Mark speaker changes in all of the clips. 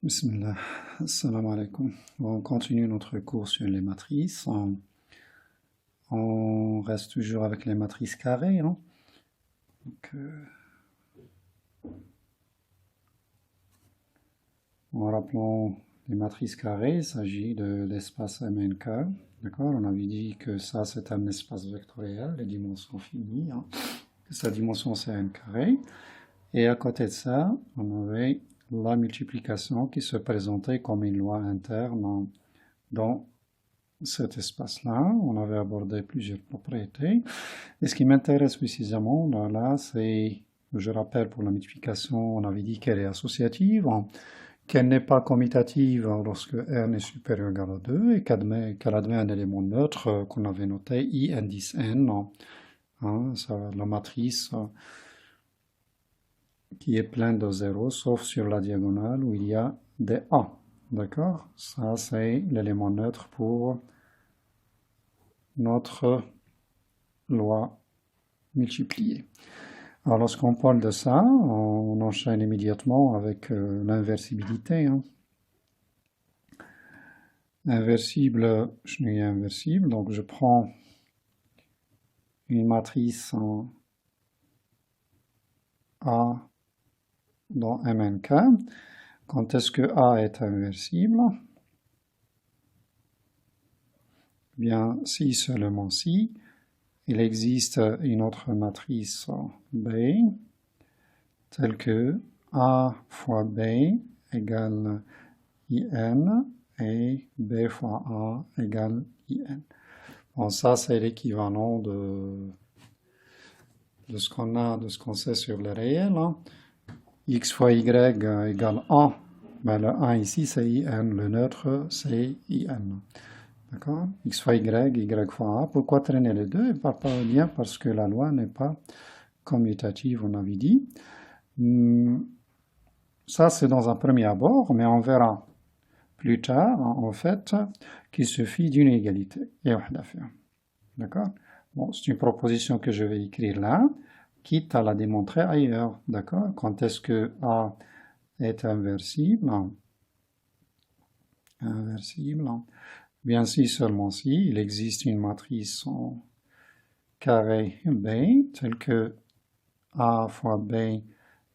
Speaker 1: Bismillah, assalamu alaikum. On continue notre cours sur les matrices. On reste toujours avec les matrices carrées. Hein. Donc, en rappelant les matrices carrées, il s'agit de l'espace MNK. D'accord? On avait dit que ça, c'est un espace vectoriel, les dimensions finies. Hein, que sa dimension, c'est n carré. Et à côté de ça, on avait la multiplication qui se présentait comme une loi interne dans cet espace-là. On avait abordé plusieurs propriétés. Et ce qui m'intéresse précisément, là, c'est, je rappelle, pour la multiplication, on avait dit qu'elle est associative, qu'elle n'est pas commutative lorsque n est supérieur ou égal à 2, et qu'elle admet un élément neutre qu'on avait noté, I indice n, hein, la matrice qui est pleine de zéros, sauf sur la diagonale où il y a des A. D'accord? Ça, c'est l'élément neutre pour notre loi multipliée. Alors, lorsqu'on parle de ça, on enchaîne immédiatement avec l'inversibilité. Hein. Inversible, je n'ai inversible, donc je prends une matrice en A dans MNK. Quand est-ce que A est inversible? Bien, si seulement si, il existe une autre matrice B, telle que A fois B égale IN, et B fois A égale IN. Bon, ça, c'est l'équivalent de ce qu'on sait sur le réel. Hein. X fois Y égale A. Ben, le 1 ici, c'est IN. Le neutre, c'est IN. D'accord? X fois Y, Y fois A. Pourquoi traîner les deux? Pas bien parce que la loi n'est pas commutative, on avait dit. Ça, c'est dans un premier abord, mais on verra plus tard, en fait, qu'il suffit d'une égalité. Et d'accord? Bon, c'est une proposition que je vais écrire là, quitte à la démontrer ailleurs. D'accord? Quand est-ce que A est inversible? Inversible. Bien si, seulement si, il existe une matrice en carré B, telle que A fois B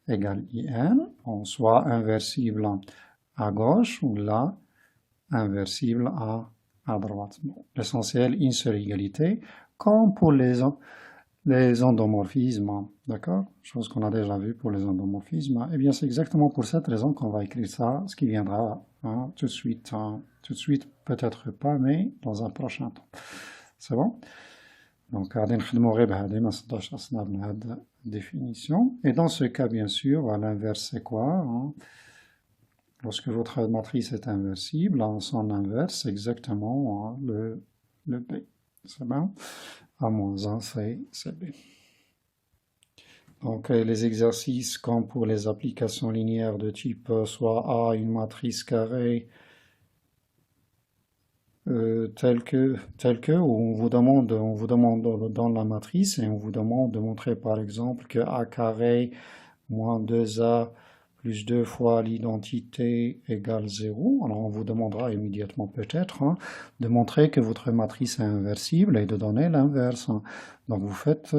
Speaker 1: égale IN, soit inversible à gauche ou là, inversible à droite. Bon, l'essentiel, une seule égalité, comme pour les endomorphismes, d'accord? Chose qu'on a déjà vu pour les endomorphismes. Eh bien, c'est exactement pour cette raison qu'on va écrire ça, ce qui viendra hein, tout de suite. Hein, tout de suite, peut-être pas, mais dans un prochain temps. C'est bon? Donc, définition. Et dans ce cas, bien sûr, à l'inverse, c'est quoi? Hein? Lorsque votre matrice est inversible, en son inverse, c'est exactement hein, le B. C'est bon? A-1, c'est B. Donc, les exercices, comme pour les applications linéaires de type soit A, une matrice carrée, telle que, où on vous demande dans la matrice, et on vous demande de montrer par exemple que A carré moins 2A plus 2 fois l'identité égale 0. Alors on vous demandera immédiatement peut-être hein, de montrer que votre matrice est inversible et de donner l'inverse. Hein. Donc vous faites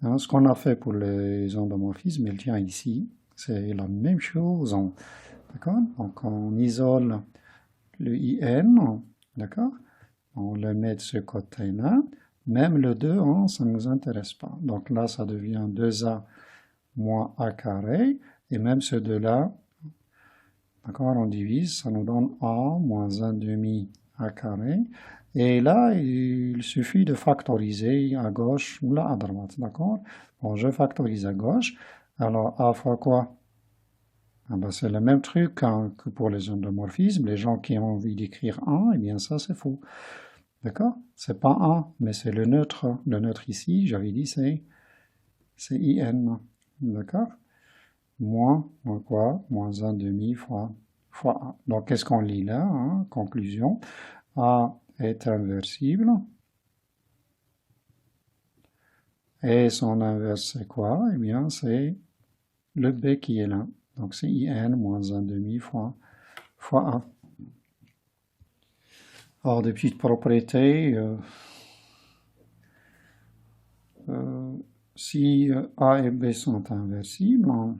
Speaker 1: hein, ce qu'on a fait pour les endomorphismes, il tient ici. C'est la même chose. Hein. D'accord? Donc on isole le IN. D'accord? On le met de ce côté-là. Même le 2, hein, ça ne nous intéresse pas. Donc là, ça devient 2A moins A carré. Et même ce 2-là, d'accord, on divise, ça nous donne A moins 1 demi A carré. Et là, il suffit de factoriser à gauche ou là à droite, d'accord? Bon, je factorise à gauche. Alors, A fois quoi? Ah ben, c'est le même truc hein, que pour les endomorphismes. Les gens qui ont envie d'écrire 1, eh bien ça, c'est faux. D'accord? C'est pas 1, mais c'est le neutre. Le neutre ici, j'avais dit, c'est IN. D'accord? Moins quoi? Moins 1 demi fois A. Donc, qu'est-ce qu'on lit là? Hein? Conclusion. A est inversible. Et son inverse, c'est quoi? Eh bien, c'est le B qui est là. Donc, c'est IN moins 1 demi fois fois A. Alors, des petites propriétés. Si A et B sont inversibles,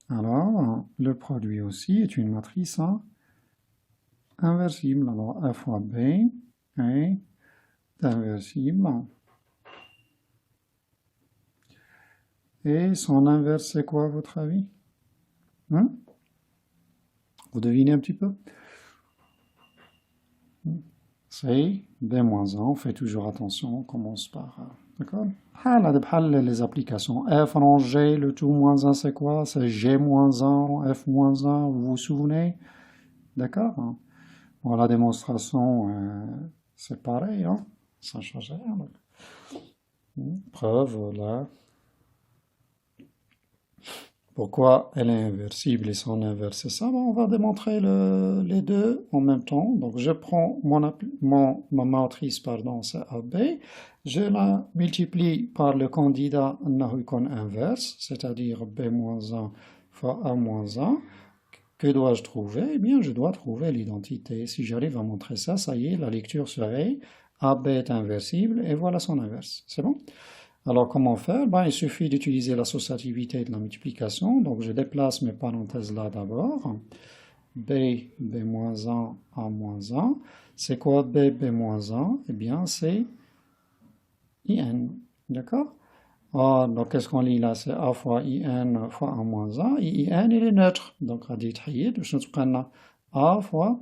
Speaker 1: alors le produit aussi est une matrice inversible. Alors A fois B est inversible. Et son inverse, c'est quoi à votre avis? Hein? Vous devinez un petit peu? C'est B-1, on fait toujours attention, on commence par... D'accord? Les applications F rangé, le tout moins 1 c'est quoi? C'est G-1, F-1, vous vous souvenez? D'accord? Bon, la démonstration, c'est pareil, hein? Ça ne change rien. Preuve, là. Pourquoi elle est inversible et son inverse, c'est ça? Bon, on va démontrer les deux en même temps. Donc, je prends ma matrice, pardon, c'est AB. Je la multiplie par le candidat Nahukon inverse, c'est-à-dire B-1 fois A-1. Que dois-je trouver? Eh bien, je dois trouver l'identité. Si j'arrive à montrer ça, ça y est, la lecture serait AB est inversible et voilà son inverse. C'est bon? Alors, comment faire? Ben, il suffit d'utiliser l'associativité de la multiplication. Donc, je déplace mes parenthèses là d'abord. B, B-1, A-1. C'est quoi B, B-1? Eh bien, c'est IN. D'accord? Ah, donc, qu'est-ce qu'on lit là? C'est A fois IN fois A-1. Et IN, il est neutre. Donc, radit hayid, je ne A fois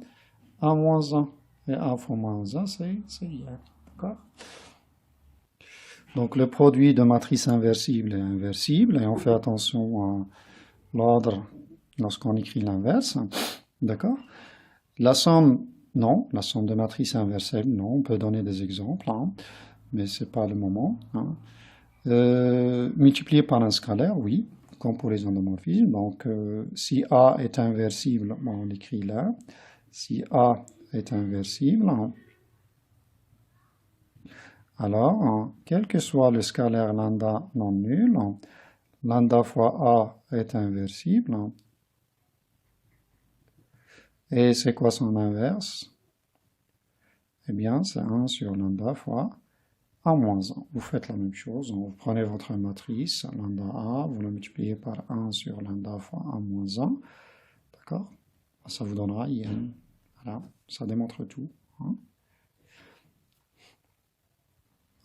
Speaker 1: A-1. Et A fois -1, c'est IN. D'accord? Donc le produit de matrice inversible est inversible et on fait attention à l'ordre lorsqu'on écrit l'inverse. D'accord? La somme, non. La somme de matrices inversibles, non. On peut donner des exemples, hein, mais ce n'est pas le moment. Hein. Multiplié par un scalaire, oui, comme pour les endomorphismes. Donc si A est inversible, bon, on l'écrit là. Si A est inversible, alors, quel que soit le scalaire lambda non nul, lambda fois A est inversible. Et c'est quoi son inverse? Eh bien, c'est 1 sur lambda fois A moins 1. Vous faites la même chose. Vous prenez votre matrice, lambda A, vous la multipliez par 1 sur lambda fois A moins 1. D'accord? Ça vous donnera IN. Voilà, ça démontre tout. Hein?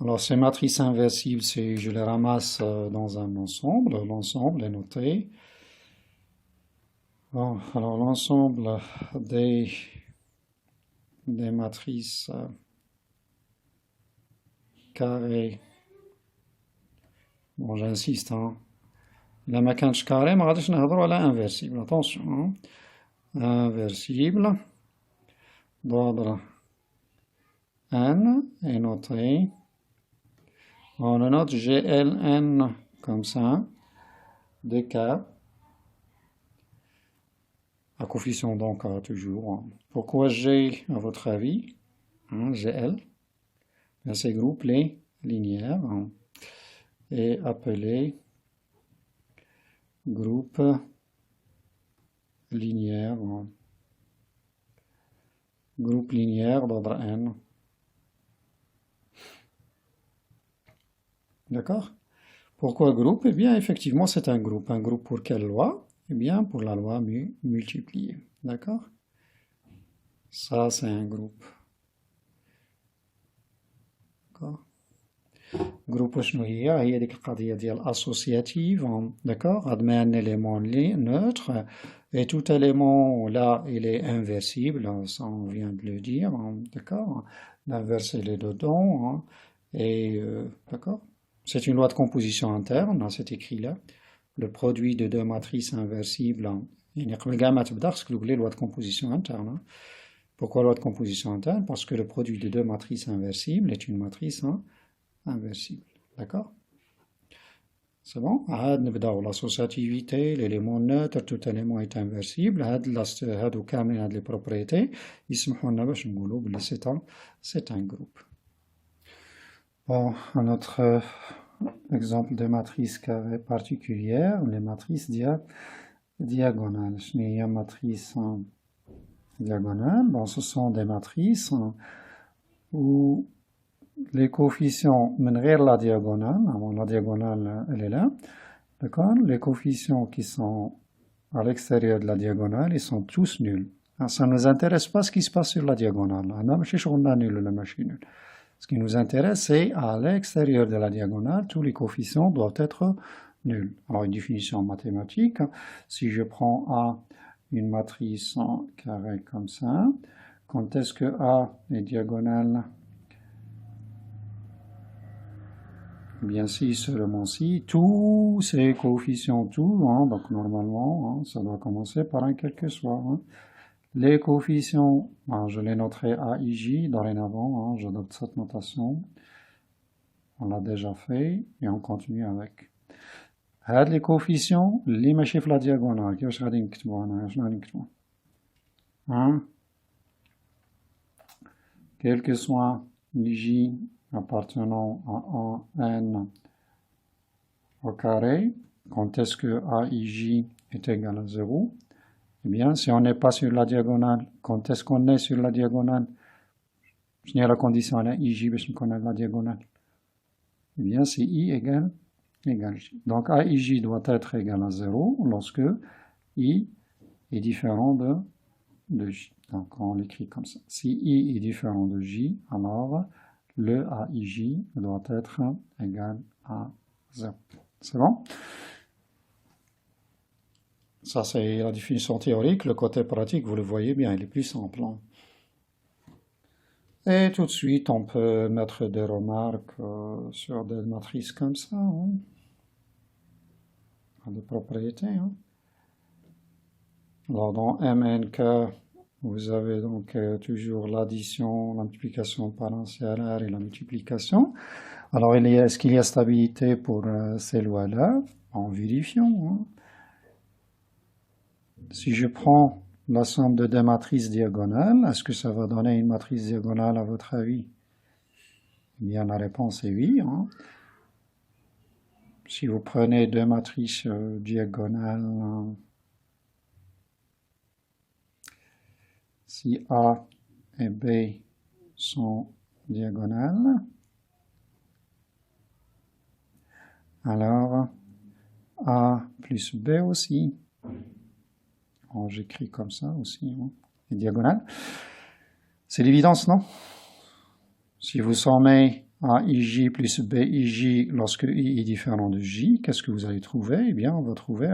Speaker 1: Alors, ces matrices inversibles, je les ramasse dans un ensemble. L'ensemble est noté. Bon, alors, l'ensemble des matrices carrées. Bon, j'insiste, hein. La ما كانش carré, ما غاديش نهضروا على inversible. Attention, hein. Inversible. D'ordre n est noté. On le note GLN comme ça, de K, à coefficient donc toujours. Pourquoi G, à votre avis, hein, GL? Ben, c'est groupe les linéaires et appelé groupe linéaire, groupe linéaire d'ordre n. D'accord? Pourquoi groupe? Eh bien, effectivement, c'est un groupe. Un groupe pour quelle loi? Eh bien, pour la loi multipliée. D'accord? Ça, c'est un groupe. D'accord? Groupe شنو هي ديك القضية ديال associative, d'accord? Admet un élément neutre et tout élément là, il est inversible, ça on vient de le dire, d'accord? L'inverse il est dedans, hein, et d'accord? C'est une loi de composition interne, c'est écrit là. Le produit de deux matrices inversibles, il y a une loi de composition interne. Hein. Pourquoi loi de composition interne? Parce que le produit de deux matrices inversibles est une matrice inversible. D'accord? C'est bon? L'associativité, l'élément neutre, tout élément est inversible. Les propriétés, c'est un groupe. Bon, un autre exemple de matrices carrées particulières, les matrices diagonales. Il y a matrice diagonale. Bon, ce sont des matrices où les coefficients mènent la diagonale. Alors, la diagonale, elle est là. D'accord? Les coefficients qui sont à l'extérieur de la diagonale, ils sont tous nuls. Ça ne nous intéresse pas ce qui se passe sur la diagonale. Ce qui nous intéresse, c'est à l'extérieur de la diagonale, tous les coefficients doivent être nuls. Alors, une définition mathématique, si je prends A, une matrice en carré comme ça, quand est-ce que A est diagonale? Eh bien, si seulement si, tous ces coefficients, tout, hein, donc normalement, hein, ça doit commencer par un quel que soit. Hein. Les coefficients, je les noterai A, I, J dorénavant, hein, j'adopte cette notation. On l'a déjà fait et on continue avec. هاد les coefficients اللي ماشي في la diagonale كيفاش غادي نكتبو هنايا شنو غادي نكتبو quel que soit J appartenant à un n au carré, quand est-ce que AIJ est égal à 0? Eh bien, si on n'est pas sur la diagonale, quand est-ce qu'on est sur la diagonale? Je n'ai la condition à IJ, parce qu'on connaît la diagonale. Eh bien, c'est I égale J. Donc, AIJ doit être égal à 0 lorsque I est différent de J. Donc, on l'écrit comme ça. Si I est différent de J, alors le AIJ doit être égal à 0. C'est bon? Ça, c'est la définition théorique. Le côté pratique, vous le voyez bien, il est plus simple. Et tout de suite, on peut mettre des remarques sur des matrices comme ça. Hein. Des propriétés. Hein. Alors, dans MNK, vous avez donc toujours l'addition, la multiplication par un scalaire et la multiplication. Alors, est-ce qu'il y a stabilité pour ces lois-là? En vérifiant. Hein. Si je prends la somme de deux matrices diagonales, est-ce que ça va donner une matrice diagonale à votre avis? Eh bien, la réponse est oui. Hein. Si vous prenez deux matrices diagonales, si A et B sont diagonales, alors A plus B aussi. Bon, j'écris comme ça aussi, hein, est diagonale. C'est l'évidence, non? Si vous sommez AIJ plus BIJ lorsque I est différent de J, qu'est-ce que vous allez trouver? Eh bien, on va trouver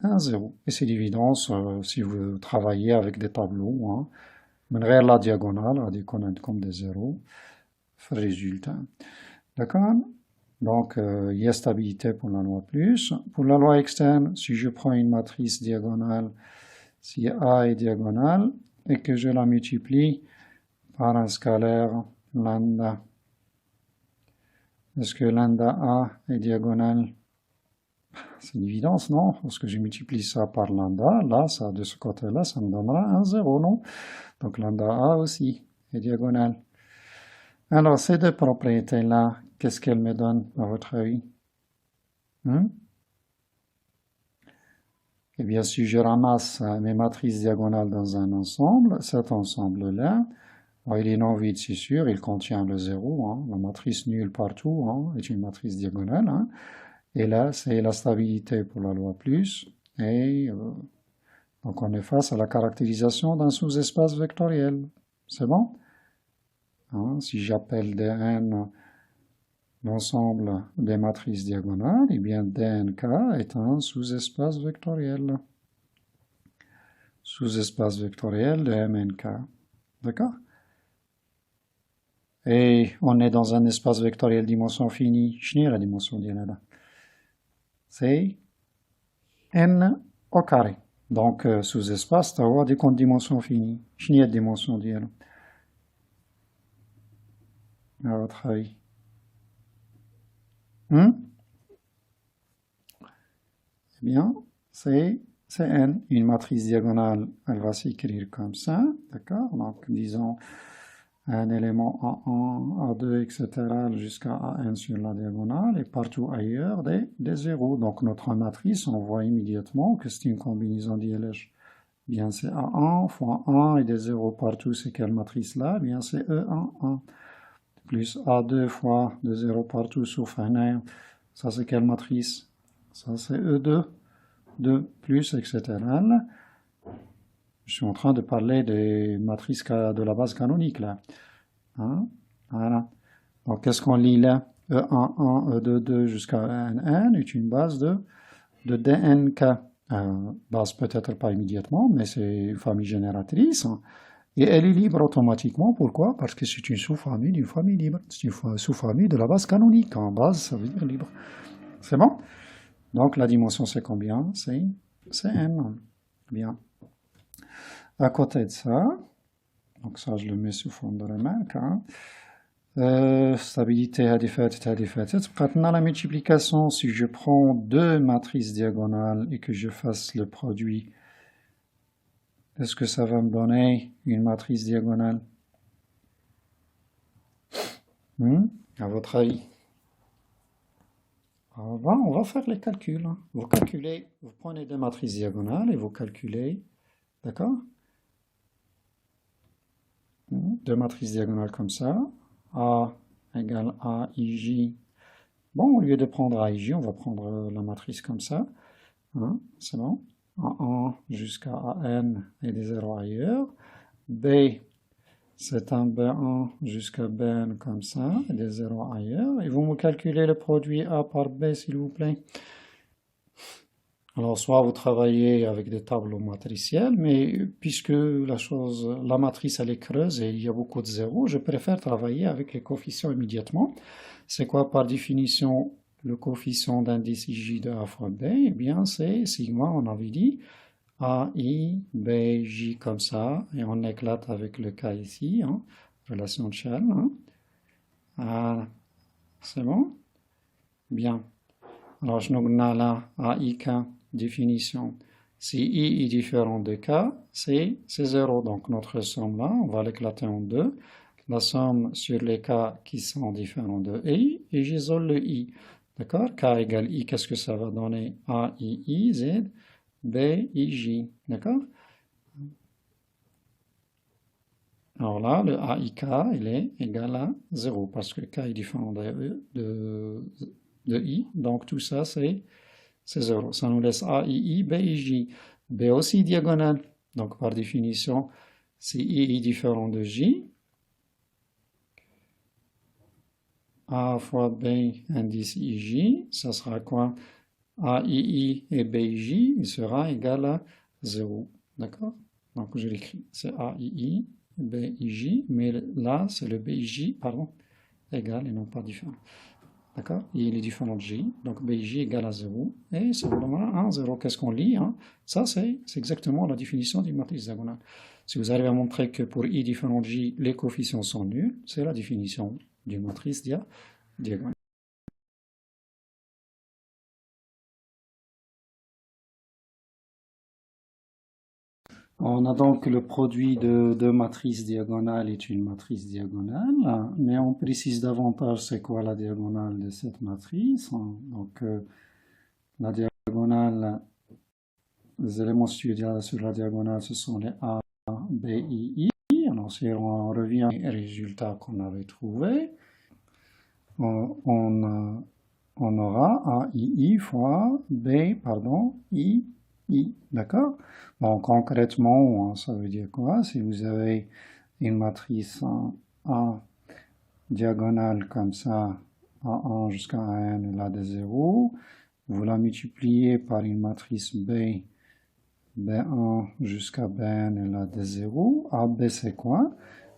Speaker 1: un 0. Et c'est l'évidence si vous travaillez avec des tableaux. Hein, mener la diagonale à des connaître comme des zéros. Résultat. D'accord? Donc, il y a stabilité pour la loi plus. Pour la loi externe, si je prends une matrice diagonale, si A est diagonale, et que je la multiplie par un scalaire lambda, est-ce que lambda A est diagonale? C'est une évidence, non? Parce que je multiplie ça par lambda, là, ça, de ce côté-là, ça me donnera un 0, non? Donc lambda A aussi est diagonale. Alors, ces deux propriétés-là, qu'est-ce qu'elles me donnent, à votre avis? Eh bien, si je ramasse mes matrices diagonales dans un ensemble, cet ensemble-là, il est non vide, c'est sûr, il contient le 0. Hein, la matrice nulle partout hein, est une matrice diagonale. Hein, et là, c'est la stabilité pour la loi plus. Et donc, on est face à la caractérisation d'un sous-espace vectoriel. C'est bon? Hein, si j'appelle Dn l'ensemble des matrices diagonales, eh bien Dnk est un sous-espace vectoriel. Sous-espace vectoriel de Mnk. D'accord? Et on est dans un espace vectoriel dimension finie. Je n'ai la dimension d'Yalada. C'est n au carré. Donc, sous-espace, tu as des comptes dimension finie. Je n'ai la dimension d'Yalada. À votre avis? Eh bien, c'est n. Une matrice diagonale, elle va s'écrire comme ça. D'accord? Donc, disons, un élément A1, A2, etc. jusqu'à AN sur la diagonale et partout ailleurs des zéros. Donc notre matrice, on voit immédiatement que c'est une combinaison d'ILH. Bien c'est A1 fois 1 et des zéros partout, c'est quelle matrice là? Bien c'est E1, 1. Plus A2 fois des zéros partout sauf un R. Ça c'est quelle matrice? Ça c'est E2, 2 plus, etc. Je suis en train de parler des matrices de la base canonique là. Hein? Voilà. Donc, qu'est-ce qu'on lit là? E1, 1, E2, 2 jusqu'à NN est une base de DNK. Base peut-être pas immédiatement, mais c'est une famille génératrice. Hein. Et elle est libre automatiquement. Pourquoi? Parce que c'est une sous-famille d'une famille libre. C'est une sous-famille de la base canonique. En base, ça veut dire libre. C'est bon? Donc, la dimension, c'est combien? C'est N. Bien. À côté de ça, donc ça, je le mets sous forme de remarque. Hein. Stabilité هذه maintenant la multiplication, si je prends deux matrices diagonales et que je fasse le produit, est-ce que ça va me donner une matrice diagonale? À votre avis? On va faire les calculs. Hein. Vous calculez, vous prenez deux matrices diagonales et vous calculez, d'accord? Deux matrices diagonales comme ça. A égale A, IJ. Bon, au lieu de prendre A, IJ, on va prendre la matrice comme ça. Hein, c'est bon. A1 jusqu'à AN et des zéros ailleurs. B, c'est un B1 jusqu'à Bn comme ça, et des zéros ailleurs. Et vous me calculez le produit A par B, s'il vous plaît. Alors, soit vous travaillez avec des tableaux matriciels, mais puisque la matrice, elle est creuse et il y a beaucoup de zéros, je préfère travailler avec les coefficients immédiatement. C'est quoi par définition le coefficient d'indice IJ de A fois B? Eh bien, c'est sigma, on avait dit, AI, B, J comme ça, et on éclate avec le K ici, hein, relation de Shell. Hein. Voilà, c'est bon? Bien. Alors, je nous là AIK, définition. Si I est différent de K, c'est 0. Donc, notre somme là, on va l'éclater en deux. La somme sur les K qui sont différents de I, et j'isole le I. D'accord? K égale I, qu'est-ce que ça va donner? A, I, Z, B, I, J. D'accord? Alors là, le AIK, il est égal à 0, parce que K est différent de I. Donc, tout ça, c'est 0. Ça nous laisse A, I, B, I, J. B aussi diagonale. Donc, par définition, si I est différent de J, A fois B indice IJ, ça sera quoi? AII et BIJ, il sera égal à 0. D'accord? Donc je l'écris. C'est AII, BIJ, mais là c'est le BIJ, pardon, égal et non pas différent. D'accord? Il est différent de J, donc BIJ égale à 0. Et simplement 1, 0. Qu'est-ce qu'on lit? Hein? Ça c'est exactement la définition d'une matrice diagonale. Si vous arrivez à montrer que pour I différent de J, les coefficients sont nuls, c'est la définition d'une matrice diagonale. On a donc le produit de deux matrices diagonales est une matrice diagonale, mais on précise davantage c'est quoi la diagonale de cette matrice. Donc la diagonale, les éléments studiés sur la diagonale, ce sont les A, B, I, I. Alors si on revient aux résultats qu'on avait trouvés, on aura A, I fois B, pardon, I, d'accord? Bon, concrètement, ça veut dire quoi? Si vous avez une matrice A diagonale comme ça, A1 jusqu'à N, elle a des zéros, vous la multipliez par une matrice B, B1 jusqu'à Bn, elle a des zéros. AB, c'est quoi?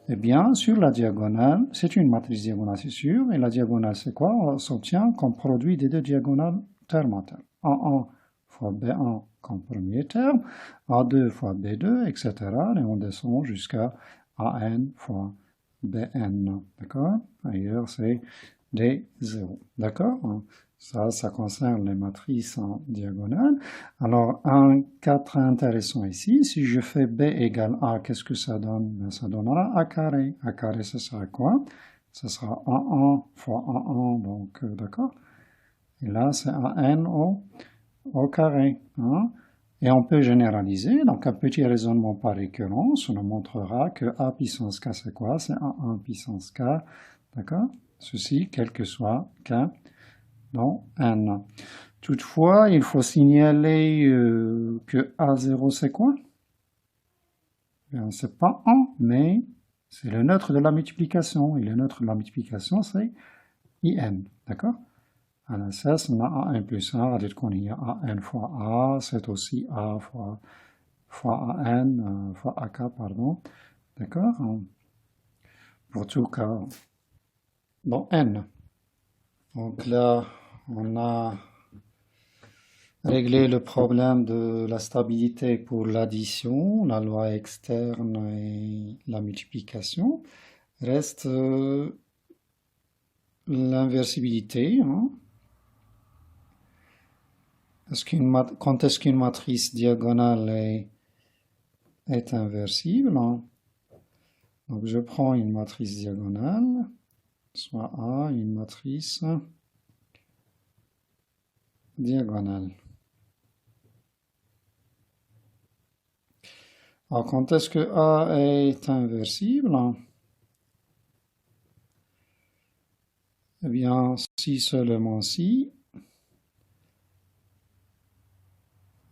Speaker 1: Eh bien, sur la diagonale, c'est une matrice diagonale, c'est sûr, et la diagonale, c'est quoi? On s'obtient comme produit des deux diagonales terme à terme. A1 fois B1 comme premier terme, A2 fois B2, etc. Et on descend jusqu'à AN fois BN. D'accord? Ailleurs, c'est des zéros. D'accord? Ça concerne les matrices en diagonale. Alors, un cas très intéressant ici, si je fais B égale A, qu'est-ce que ça donne? Ben, ça donnera A carré. A carré, ça sera quoi? Ça sera A1 fois A1, donc d'accord? Et là, c'est AN au carré. Hein? Et on peut généraliser. Donc, un petit raisonnement par récurrence, on nous montrera que A puissance K, c'est quoi? C'est A1 puissance K. D'accord? Ceci, quel que soit K dans N. Toutefois, il faut signaler que A0, c'est quoi? C'est pas 1, mais c'est le neutre de la multiplication. Et le neutre de la multiplication, c'est IN. D'accord? À l'essence, on a A1 plus 1, c'est-à-dire qu'on y a AN fois A, c'est aussi A fois AN, fois AK, pardon. D'accord? Pour tout cas, dans N. Donc là, on a réglé le problème de la stabilité pour l'addition, la loi externe et la multiplication. Reste l'inversibilité. Hein. Quand est-ce qu'une matrice diagonale est inversible? Hein? Donc je prends une matrice diagonale, soit A, une matrice diagonale. Alors quand est-ce que A est inversible? Eh bien, si seulement si.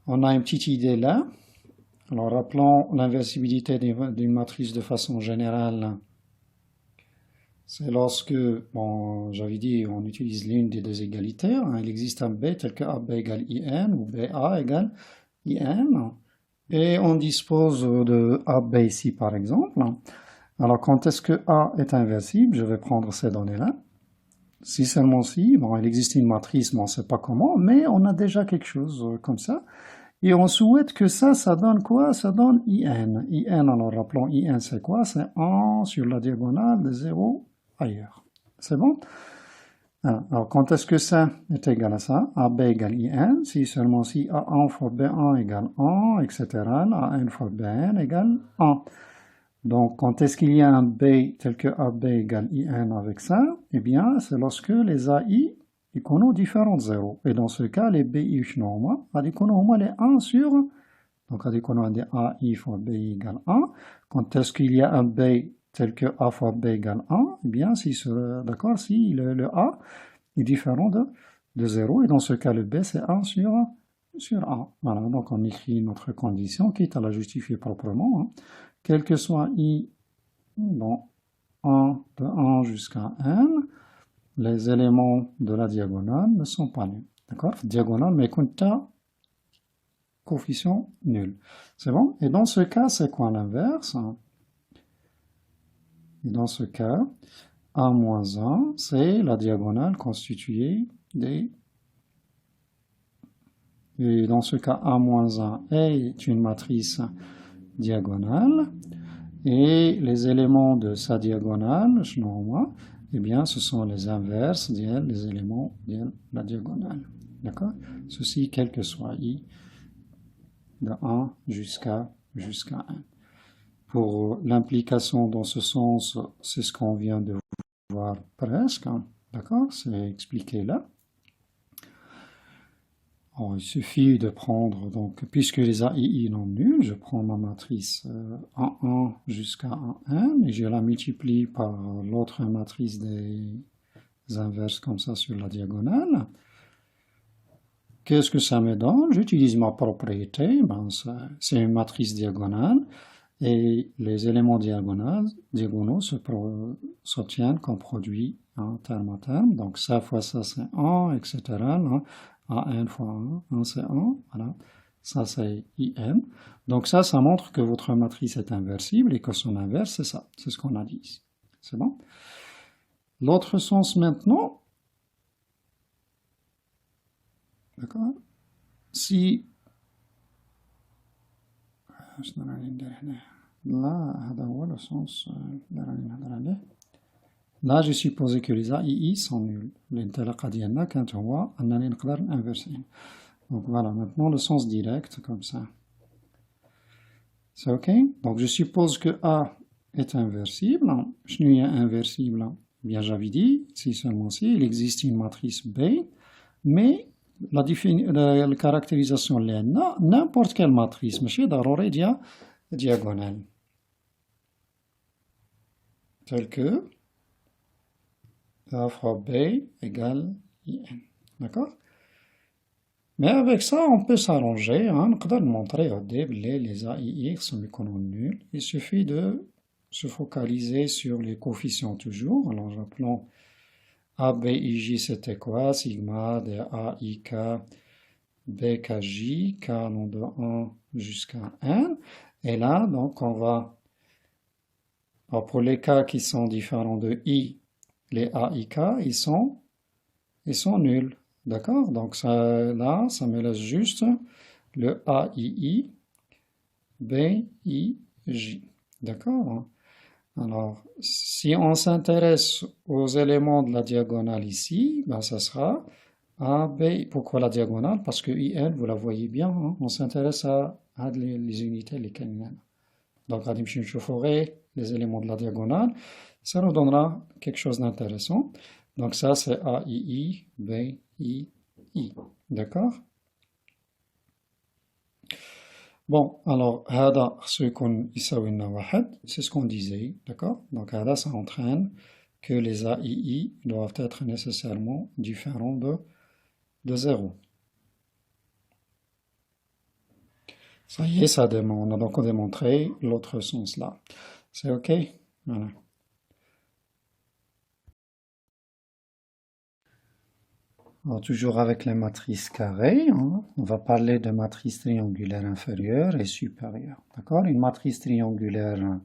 Speaker 1: On a une petite idée là. Alors rappelons l'inversibilité d'une matrice de façon générale. C'est lorsque, bon, j'avais dit, on utilise l'une des deux égalitaires. Hein. Il existe un B tel que AB égale IN ou BA égale IN. Et on dispose de AB ici par exemple. Alors quand est-ce que A est inversible? Je vais prendre ces données-là. Si seulement si, bon, il existe une matrice, mais on ne sait pas comment, mais on a déjà quelque chose comme ça. Et on souhaite que ça donne quoi? Ça donne IN. IN, alors rappelons, IN c'est quoi? C'est 1 sur la diagonale de 0 ailleurs. C'est bon? Alors quand est-ce que ça est égal à ça? AB égale IN, si seulement si A1 fois B1 égale 1, etc. A1 fois BN égale 1. Donc, quand est-ce qu'il y a un B tel que AB égale IN avec ça? Eh bien, c'est lorsque les AI icono différents de 0. Et dans ce cas, les BI normal, adicono au moins les 1 sur, donc adicono des AI fois B égale 1. Quand est-ce qu'il y a un B tel que A fois B égale 1? Eh bien, si, d'accord, si le A est différent de 0. Et dans ce cas, le B, c'est 1 sur 1. Voilà, donc on écrit notre condition, quitte à la justifier proprement. Hein. Quel que soit I, bon, 1 de 1 jusqu'à n, les éléments de la diagonale ne sont pas nuls. D'accord? Diagonale, mais compta coefficient nul. C'est bon? Et dans ce cas, c'est quoi l'inverse? Et dans ce cas, A moins 1, c'est la diagonale constituée des... Et dans ce cas, A moins 1 est une matrice diagonale. Et les éléments de sa diagonale, eh bien, ce sont les inverses des éléments de la diagonale. D'accord? Ceci, quel que soit I, de 1 jusqu'à 1. Pour l'implication dans ce sens, c'est ce qu'on vient de voir presque. Hein. D'accord? C'est expliqué là. Alors, il suffit de prendre, donc, puisque les AII non nuls, je prends ma matrice en 1 jusqu'à en n et je la multiplie par l'autre matrice des inverses comme ça sur la diagonale. Qu'est-ce que ça me donne? J'utilise ma propriété, ben, c'est une matrice diagonale et les éléments diagonaux s'obtiennent comme produit hein, terme à terme. Donc ça fois ça c'est 1, etc. Là. A1 fois 1 c'est 1, voilà. Ça c'est IN. Donc ça montre que votre matrice est inversible et que son inverse c'est ça. C'est ce qu'on a dit ici. C'est bon? L'autre sens maintenant, d'accord? Si là, هذا هو le sens اللي راني نهضر عليه. Là, j'ai supposé que les AII sont nuls. الانطلاقة ديالنا كانت هو أنني نقدر نانفرسي. Donc voilà, maintenant le sens direct, comme ça. C'est OK? Donc je suppose que A est inversible. Je suis inversible. Bien, j'avais dit, si seulement si, il existe une matrice B, mais la caractérisation لأن n'importe quelle matrice, ماشي ضروري diagonale. Tel que A fois B égale IN. D'accord? Mais avec ça, on peut s'arranger. On peut montrer les A et X sont nuls. Il suffit de se focaliser sur les coefficients toujours. Alors, rappelons A, B, I, J, c'était quoi? Sigma de A, I, K, B, K, J, K allant de 1 jusqu'à N. Et là, donc, on va, alors pour les K qui sont différents de I, les A, I, K, ils sont nuls. D'accord? Donc ça, là, ça me laisse juste le AII, BIJ. D'accord? Alors, si on s'intéresse aux éléments de la diagonale ici, ben ça sera AB. Pourquoi la diagonale? Parce que IN, vous la voyez bien, hein, on s'intéresse à les unités, les canines. Donc, les éléments de la diagonale, ça nous donnera quelque chose d'intéressant. Donc ça, c'est AII, BII. D'accord? Bon, alors, هذا خصو يكون يساوي لنا واحد, c'est ce qu'on disait, d'accord? Donc هذا, ça entraîne que les AII doivent être nécessairement différents de 0. Ça y est, on a donc démontré l'autre sens là. C'est OK? Voilà. Alors, toujours avec les matrices carrées, hein, on va parler de matrice triangulaire inférieure et supérieure. D'accord? Une matrice triangulaire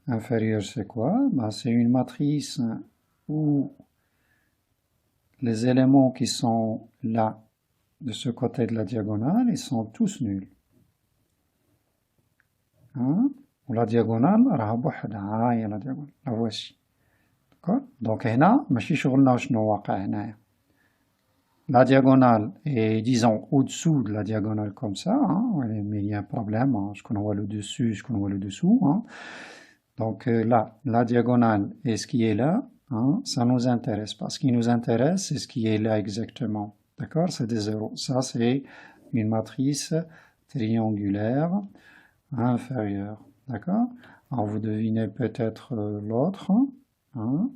Speaker 1: inférieure, c'est quoi? Ben, c'est une matrice où les éléments qui sont là, de ce côté de la diagonale, ils sont tous nuls. Hein? La diagonale, la diagonale, la voici. Donc, la diagonale est, disons, au-dessous de la diagonale comme ça, hein, mais il y a un problème, hein, ce qu'on voit le dessus, ce qu'on voit le dessous. Hein. Donc là, la diagonale et ce qui est là, hein, ça nous intéresse pas. Ce qui nous intéresse, c'est ce qui est là exactement. D'accord? C'est des zéros. Ça, c'est une matrice triangulaire inférieure. D'accord? Alors, vous devinez peut-être l'autre. Hein?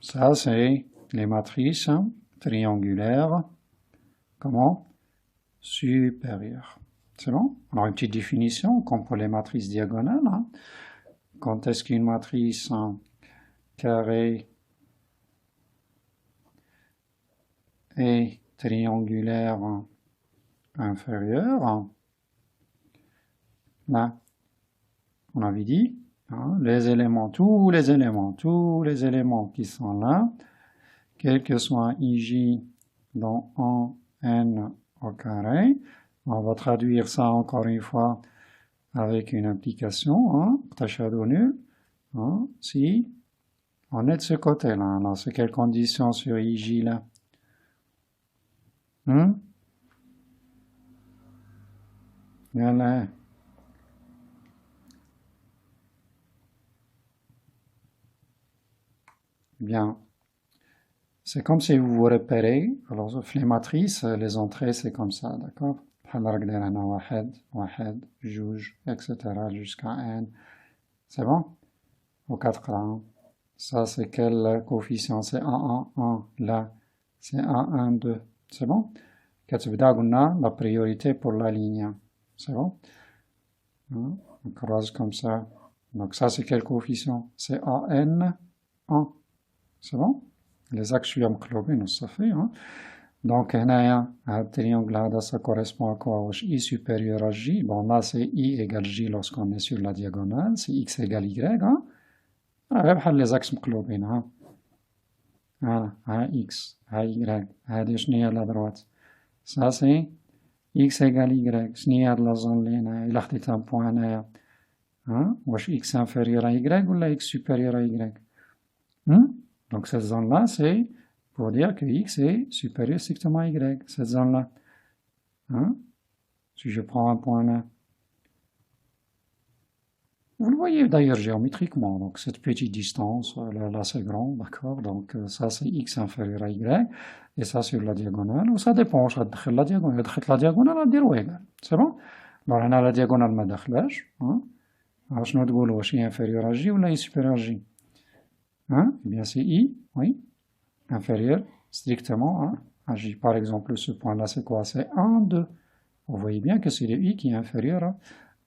Speaker 1: Ça, c'est les matrices triangulaires, comment? Supérieures. C'est bon? Alors, une petite définition, comme pour les matrices diagonales. Hein. Quand est-ce qu'une matrice carrée est triangulaire inférieure? Là, on avait dit, hein, les éléments qui sont là, quel que soit IJ dans 1n au carré, on va traduire ça encore une fois avec une application, hein, hein, si on est de ce côté-là. Alors, c'est quelle condition sur IJ là? Voilà. Bien. C'est comme si vous vous repérez. Alors, les matrices, les entrées, c'est comme ça, d'accord? etc. jusqu'à n. C'est bon? Aux 4 rangs. Ça, c'est quel coefficient? C'est 1, 1, 1. Là, c'est 1, 1, 2. C'est bon? La priorité pour la ligne. C'est bon? On croise comme ça. Donc ça, c'est quel coefficient? C'est AN 1. C'est bon? Les axes sont مقلوبين ça fait. Hein? Donc, un triangle là, ça correspond à quoi? I supérieur à J. Bon, là, c'est I égale J lorsqu'on est sur la diagonale. C'est X égale Y. Hein? Les axes مقلوبين. Hein? Voilà, X, Y. هذه شنو هي la droite? Ça, c'est x égale y, شنو هاد لا زون اللي هنايا إلا خديت ان بوان هنايا واش x inférieur à y ولا x supérieur à y Donc cette zone-là, c'est pour dire que x est supérieur strictement à y, cette zone-là. Si je prends un point là. Vous le voyez d'ailleurs géométriquement, donc cette petite distance, là c'est grand, d'accord, donc ça c'est x inférieur à y, et ça sur la diagonale, ou ça dépend, je vais la diagonale, la diagonale à dire égal, c'est bon? Alors on a la diagonale ما دخلاش, alors شنو تقول واش هي inférieur à j ou là est supérieur à j? Eh bien c'est i, oui, inférieur strictement à j. Par exemple, ce point-là c'est quoi? C'est 1, 2. Vous voyez bien que c'est le i qui est inférieur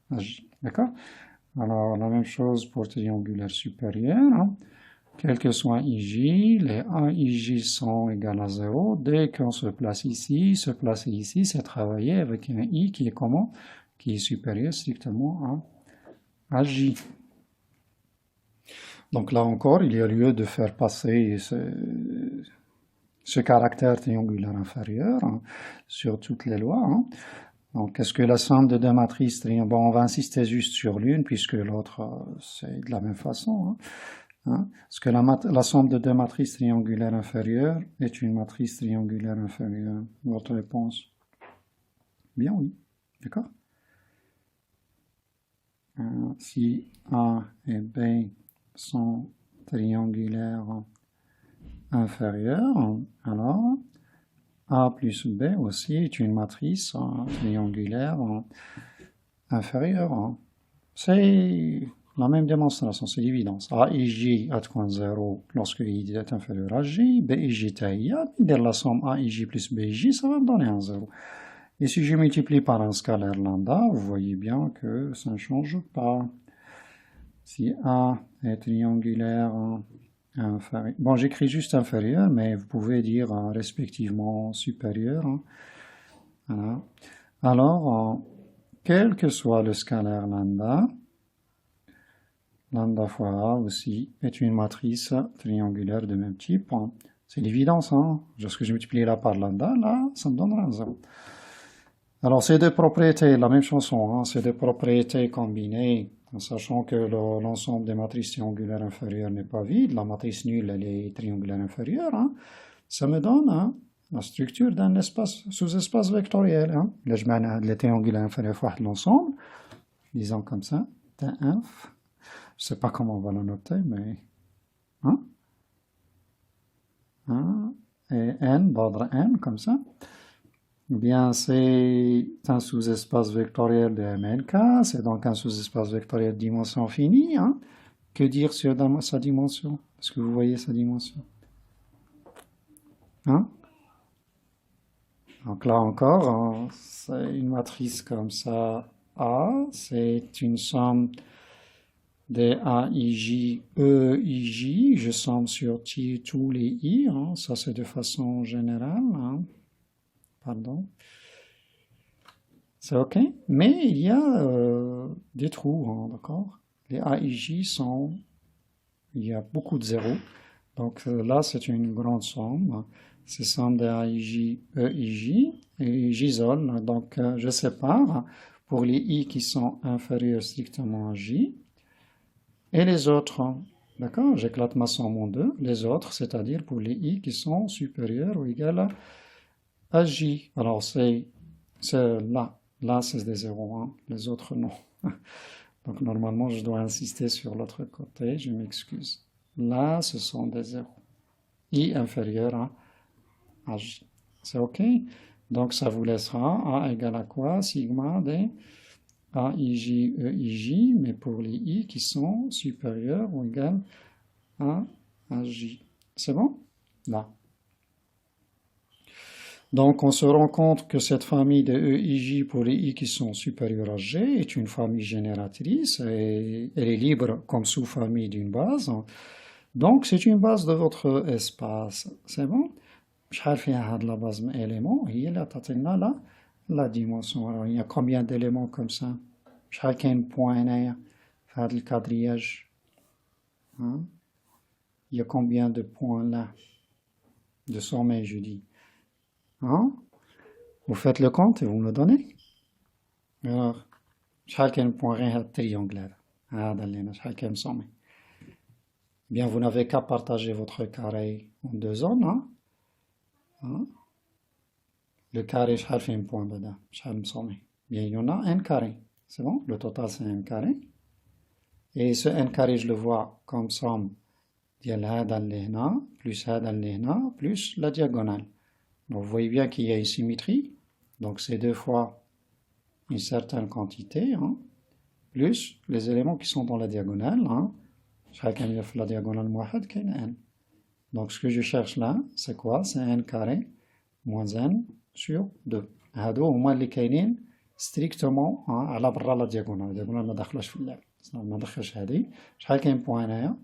Speaker 1: à j, d'accord? Alors, la même chose pour triangulaire supérieur. Quel que soit IJ, les A IJ sont égales à 0. Dès qu'on se place ici, c'est travailler avec un I qui est comment? Qui est supérieur strictement à J. Donc là encore, il y a lieu de faire passer ce caractère triangulaire inférieur sur toutes les lois. Donc, est-ce que la somme de deux matrices triangulaires, bon, on va insister juste sur l'une, puisque l'autre, c'est de la même façon. Est-ce que la somme de deux matrices triangulaires inférieures est une matrice triangulaire inférieure? Votre réponse? Bien oui, d'accord. Si A et B sont triangulaires inférieurs, alors A plus B aussi est une matrice triangulaire inférieure. C'est la même démonstration, c'est l'évidence. A et J à 0 lorsque I est inférieur à J, B et J taïa, la somme A et J plus B et J, ça va me donner un 0. Et si je multiplie par un scalaire lambda, vous voyez bien que ça ne change pas. Si A est triangulaire inférieur. Bon, j'écris juste inférieur, mais vous pouvez dire respectivement supérieur. Voilà. Alors, quel que soit le scalaire lambda, lambda fois A aussi est une matrice triangulaire de même type. C'est l'évidence, lorsque je multiplie là par lambda, là, ça me donnera un 0. Alors, ces deux propriétés, la même chanson, ces deux propriétés combinées, en sachant que l'ensemble des matrices triangulaires inférieures n'est pas vide, la matrice nulle, elle est triangulaire inférieure, ça me donne la structure d'un espace, sous-espace vectoriel. Les triangulaires inférieurs fois l'ensemble, disons comme ça, T1, je ne sais pas comment on va le noter, mais et n, d'ordre n, comme ça. Eh bien, c'est un sous-espace vectoriel de MNK, c'est donc un sous-espace vectoriel de dimension finie. Que dire sur sa dimension? Est-ce que vous voyez sa dimension? Donc là encore, c'est une matrice comme ça, A, c'est une somme des A, IJ, E, IJ, je somme sur tous les I, ça c'est de façon générale. Pardon. C'est OK, mais il y a des trous, d'accord? Les A et J sont, il y a beaucoup de zéros, donc là c'est une grande somme, c'est somme de A et J, E et J, et j'isole, donc je sépare pour les I qui sont inférieurs strictement à J, et les autres, d'accord? J'éclate ma somme en deux, les autres, c'est-à-dire pour les I qui sont supérieurs ou égales à J. Alors c'est là c'est des zéros, les autres non. Donc normalement je dois insister sur l'autre côté, je m'excuse. Là ce sont des zéros. I inférieur à J. C'est OK? Donc ça vous laissera A égale à quoi? Sigma de A, IJ, E, IJ, mais pour les I qui sont supérieurs ou égales à J. C'est bon? Là. Donc, on se rend compte que cette famille de EIJ pour les I qui sont supérieurs à G est une famille génératrice et elle est libre comme sous-famille d'une base. Donc, c'est une base de votre espace. C'est bon? شحال فيها هاد la base élément هي اللي تعطينا la dimension. Alors, il y a combien d'éléments comme ça? شحال كاين point هنايا في هاد الكادرياج? Il y a combien de points là? De sommet, je dis. Vous faites le compte et vous me le donnez. Alors, شحال كاين بوان غير هاد التريونغل هذا اللي هنا شحال كاين مسومي. Eh bien, vous n'avez qu'à partager votre carré en deux zones, hein. Hein. Le carré شحال فيه بوان بدا شحال مسومي. Bien, il y en a un carré. C'est bon? Le total c'est un carré. Et ce n carré, je le vois comme somme ديال هذا اللي هنا plus هذا اللي هنا plus la diagonale. Donc vous voyez bien qu'il y a une symétrie. Donc c'est deux fois une certaine quantité, hein, plus les éléments qui sont dans la diagonale. Hein. Chacun y a la diagonale واحد كاين n. Donc ce que je cherche là, c'est quoi? C'est n carré moins n sur 2. هادو هما اللي كاينين strictement على برا لا diagonale. La diagonale ما داخلاش في اللعب. ما دخلش هذه. شحال كاين بوان هنايا؟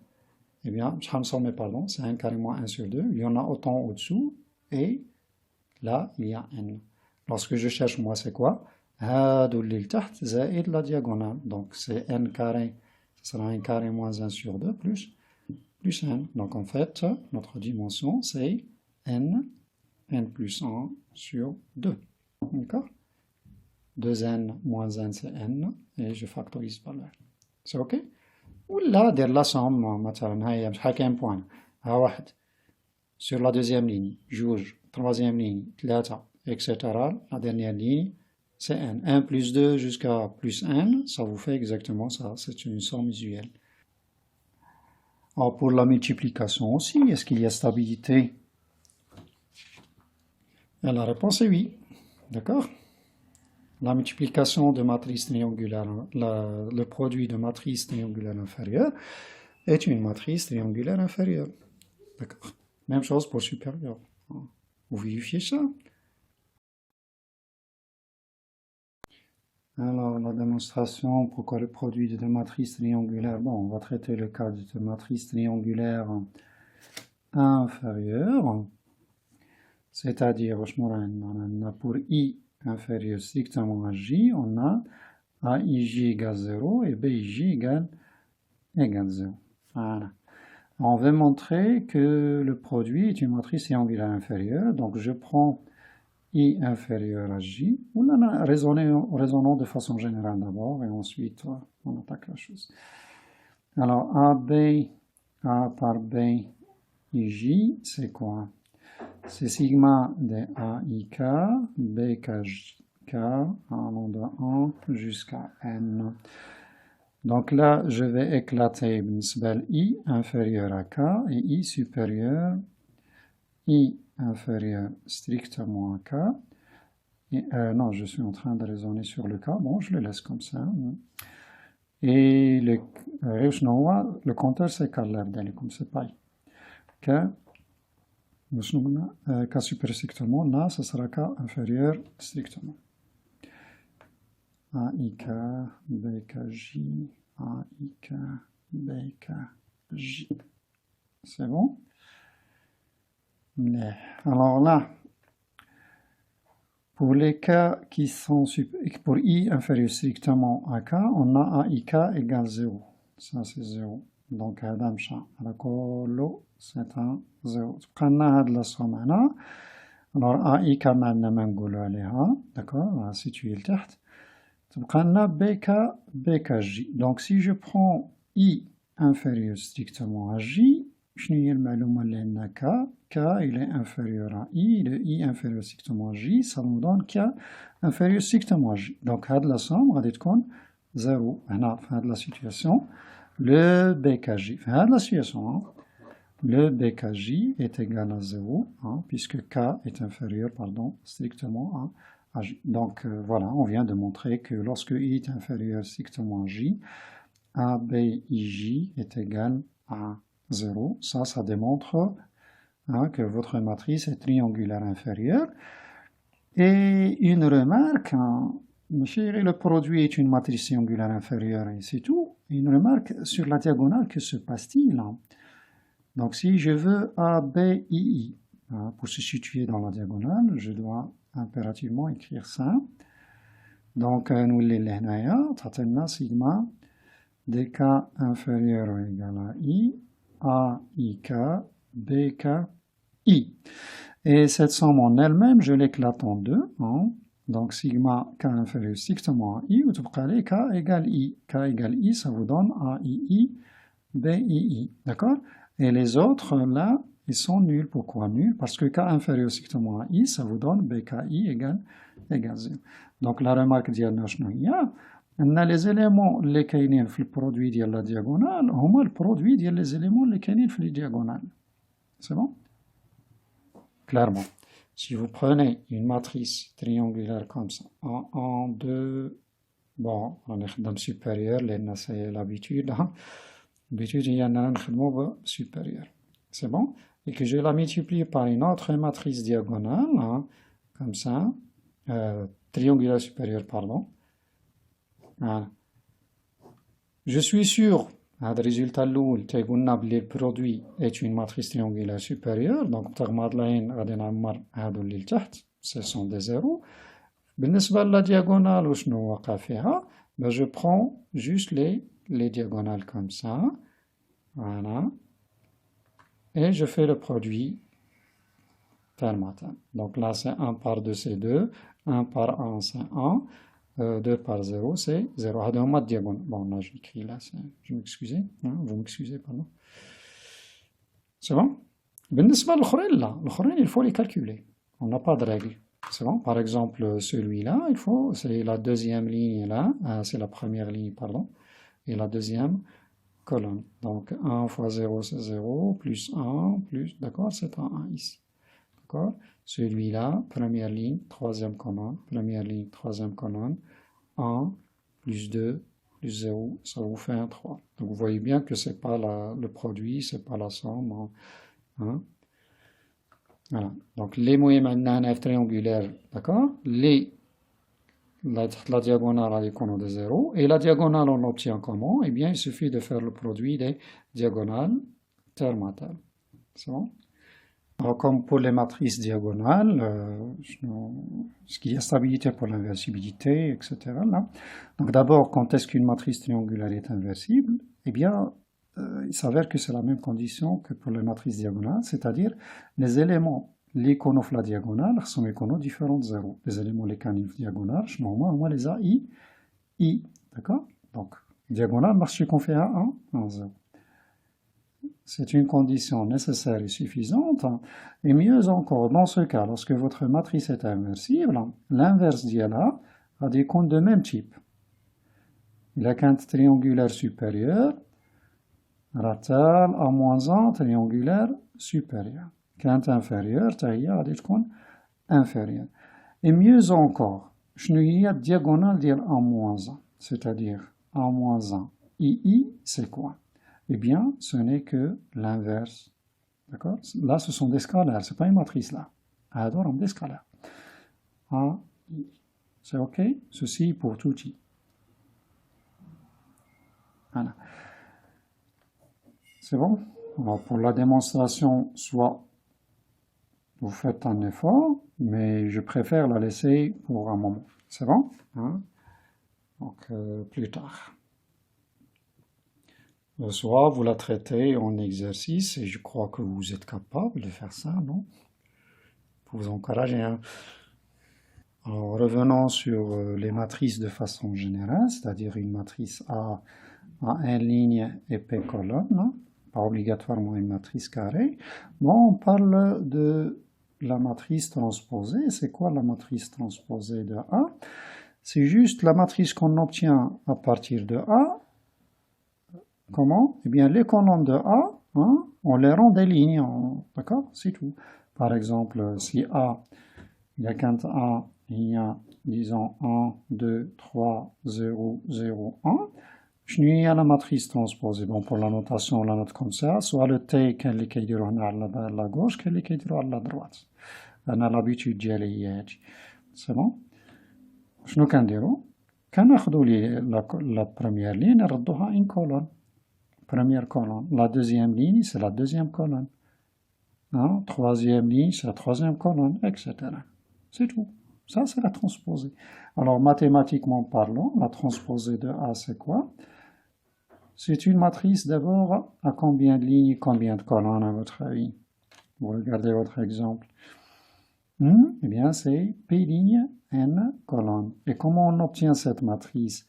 Speaker 1: Eh bien, شحال مسومي pardon, c'est n carré moins 1 sur 2. Il y en a autant au-dessous et là, il y a n. Lorsque je cherche moi, c'est quoi? هادو اللي لتحت زائد la diagonale. Donc c'est n carré, ce sera n carré moins 1 sur 2 plus n. Donc en fait, notre dimension c'est n plus 1 sur 2. D'accord? 2n moins n c'est n et je factorise par là. C'est ok? ولا دير لا somme مثلا هاي شحال كاين بوان ها واحد sur la deuxième ligne جوج troisième ligne 3 etc. La dernière ligne c'est n. 1 plus 2 jusqu'à plus n, ça vous fait exactement ça, c'est une somme usuelle. Alors pour la multiplication aussi, est-ce qu'il y a stabilité? Et la réponse est oui. D'accord? La multiplication de matrice triangulaire, le produit de matrice triangulaire inférieure est une matrice triangulaire inférieure. D'accord? Même chose pour supérieur. Vous vérifiez ça? Alors, la démonstration, pourquoi le produit de deux matrices triangulaires? Bon, on va traiter le cas de deux matrices triangulaires inférieures. C'est-à-dire, pour I inférieur strictement à J, on a AIJ égale 0 et BIJ égale 0. Voilà. On veut montrer que le produit est une matrice triangulaire inférieure. Donc, je prends I inférieur à J. On en a raisonnons de façon générale d'abord et ensuite on attaque la chose. Alors, AB, A par B, IJ, c'est quoi? C'est sigma de AIK, BKK, allant de 1 jusqu'à N. Donc là, je vais éclater I inférieur à K et I supérieur, I inférieur strictement à K. Et, non, je suis en train de raisonner sur le K. Bon, je le laisse comme ça. Et le compteur, c'est K, comme c'est pas K. K supérieur strictement, là, ce sera K inférieur strictement. AIK, BKJ, AIK, BKJ. C'est bon? Alors là, pour les cas qui sont pour I inférieur strictement à K, on a AIK égale 0. Ça c'est 0. Donc, la colo, c'est un 0. On a la somme là. Alors, AIK d'accord, on va situer le texte. On a BK, BKJ. Donc, si je prends I inférieur strictement à J, je n'ai le K. K, il est inférieur à I. Le I inférieur strictement à J, ça nous donne K inférieur strictement à J. Donc, la somme, on va dire 0. On a la situation. Le BKJ, la situation, le BKJ est égal à 0, puisque K est inférieur, strictement à J. Donc, voilà, on vient de montrer que lorsque I est inférieur strictement à J, ABIJ est égal à 0. Ça démontre que votre matrice est triangulaire inférieure. Et une remarque, le produit est une matrice triangulaire inférieure et c'est tout. Une remarque sur la diagonale, que se passe-t-il? Donc si je veux ABII, pour se situer dans la diagonale, je dois impérativement écrire ça. Donc nous l'avons là, sigma dk inférieur ou égal à I, AIK, BK, I. Et cette somme en elle-même, je l'éclate en deux. Hein. Donc sigma k inférieur strictement à I, ou k égale I. K égale I, ça vous donne AII, BII. D'accord? Et les autres, là, ils sont nuls. Pourquoi nuls? Parce que k inférieur strictement à I, ça vous donne BKI égale 0. Donc la remarque ديالنا شنو هي؟ أن les éléments اللي كاينين في البرودوي ديال لا دياغونال هما البرودوي ديال les éléments اللي كاينين في les diagonales. C'est bon? Clairement. Si vous prenez une matrice triangulaire comme ça, en 2, bon, on est dans le supérieur, c'est l'habitude, hein. L'habitude, il y en a un supérieur. C'est bon? Et que je la multiplie par une autre matrice diagonale, hein, comme ça, triangulaire supérieur, pardon. Voilà. Je suis sûr, le résultat الأول تيقولنا بلي البرودوي est une matrice triangulaire supérieure, donc بتغمض هاد العين غادي نعمر هادو اللي لتحت ce sont des zéros. بالنسبة لا diagonale وشنو واقع فيها, ben je prends juste les diagonales comme ça, voilà, et je fais le produit terme à terme. Donc là c'est 1 par 2 c'est 2, 1 par 1 c'est 1, 2 par 0, c'est 0. هذا هما الدياغونال. Bon, là, je l'écris là, je m'excuse. Hein, vous m'excusez, pardon. C'est bon? بالنسبة للآخرين لا. الآخرين, il faut les calculer. On n'a pas de règle. C'est bon? Par exemple, celui-là, il faut, c'est la deuxième ligne là, c'est la première ligne, pardon, et la deuxième colonne. Donc 1 fois 0, c'est 0, plus 1, plus, d'accord, c'est un 1 ici. D'accord? Celui-là, première ligne, troisième colonne, première ligne, troisième colonne, 1, plus 2, plus 0, ça vous fait un 3. Donc vous voyez bien que ce n'est pas le produit, ce n'est pas la somme. Hein? Voilà. Donc les moyens maintenant un F triangulaire, d'accord? La diagonale a des colonnes de 0. Et la diagonale, on l'obtient comment? Eh bien, il suffit de faire le produit des diagonales terme à terme. C'est bon? Alors, comme pour les matrices diagonales, ce qui est stabilité pour l'inversibilité, etc. Là. Donc d'abord, quand est-ce qu'une matrice triangulaire est inversible? Eh bien, il s'avère que c'est la même condition que pour les matrices diagonales, c'est-à-dire les éléments, les conofs la diagonale sont les conofs différents de 0. Les éléments, les canifs diagonales, normalement, on les a I, d'accord? Donc, diagonale marche qu'on fait à 1, à 0. C'est une condition nécessaire et suffisante. Et mieux encore, dans ce cas, lorsque votre matrice est inversible, l'inverse d'ILA a des comptes de même type. Il a qu'un triangulaire supérieur, ratal à moins 1, triangulaire supérieur. Qu'un inférieur, il a des comptes inférieurs. Et mieux encore, je n'ai pas diagonale d'IL à moins 1, c'est-à-dire à moins 1. II, c'est quoi? Eh bien, ce n'est que l'inverse. D'accord? Là, ce sont des scalaires, ce n'est pas une matrice là. Alors, des scalaires. A, I. C'est OK? Ceci pour tout I. Voilà. C'est bon? Alors, pour la démonstration, soit vous faites un effort, mais je préfère la laisser pour un moment. C'est bon? Hein? Donc, plus tard. Soit vous la traitez en exercice, et je crois que vous êtes capable de faire ça, non? Pour vous encourager. Hein? Alors, revenons sur les matrices de façon générale, c'est-à-dire une matrice A N ligne et P colonne, hein? Pas obligatoirement une matrice carrée. Bon, on parle de la matrice transposée. C'est quoi la matrice transposée de A? C'est juste la matrice qu'on obtient à partir de A. Comment? Eh bien, les colonnes de A, hein, on les rend des lignes, d'accord? C'est tout. Par exemple, si A, il y a qu'un A, il y a, disons, 1, 2, 3, 0, 0, 1, je n'ai à la matrice transposée. Bon, pour la notation, on la note comme ça, soit le T, qu'elle est qui à la gauche, qu'elle est qui à la droite. On a l'habitude d'y aller. C'est bon? Je nous dire, quand on a la première ligne, on a une colonne. Première colonne. La deuxième ligne, c'est la deuxième colonne. Hein? Troisième ligne, c'est la troisième colonne, etc. C'est tout. Ça, c'est la transposée. Alors, mathématiquement parlant, la transposée de A, c'est quoi? C'est une matrice d'abord à combien de lignes, combien de colonnes, à votre avis? Vous regardez votre exemple. Eh bien, c'est P ligne, N colonne. Et comment on obtient cette matrice?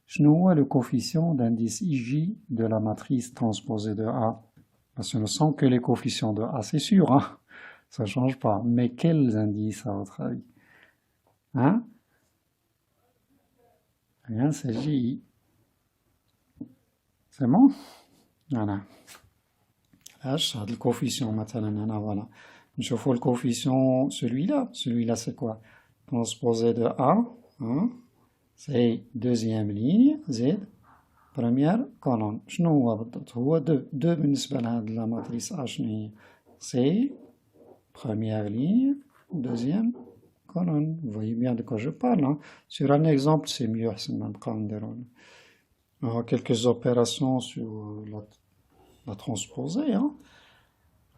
Speaker 1: Je nous vois le coefficient d'indice IJ de la matrice transposée de A. Parce que ce ne sont que les coefficients de A, c'est sûr, hein? Ça ne change pas. Mais quels indices, à votre avis? Hein? Eh bien, c'est JI. C'est bon? Voilà. H, le coefficient, maintenant, voilà. Je vois le coefficient, celui-là. Celui-là, c'est quoi? Transposé de A, hein? C'est deuxième ligne, Z, première colonne. شنو هو بالضبط؟ هو 2 بالنسبة لهاد la matrice A شنو هي؟ C'est première ligne, deuxième colonne. Vous voyez bien de quoi je parle, hein? Sur un exemple, c'est mieux. Quelques opérations sur la transposée, hein?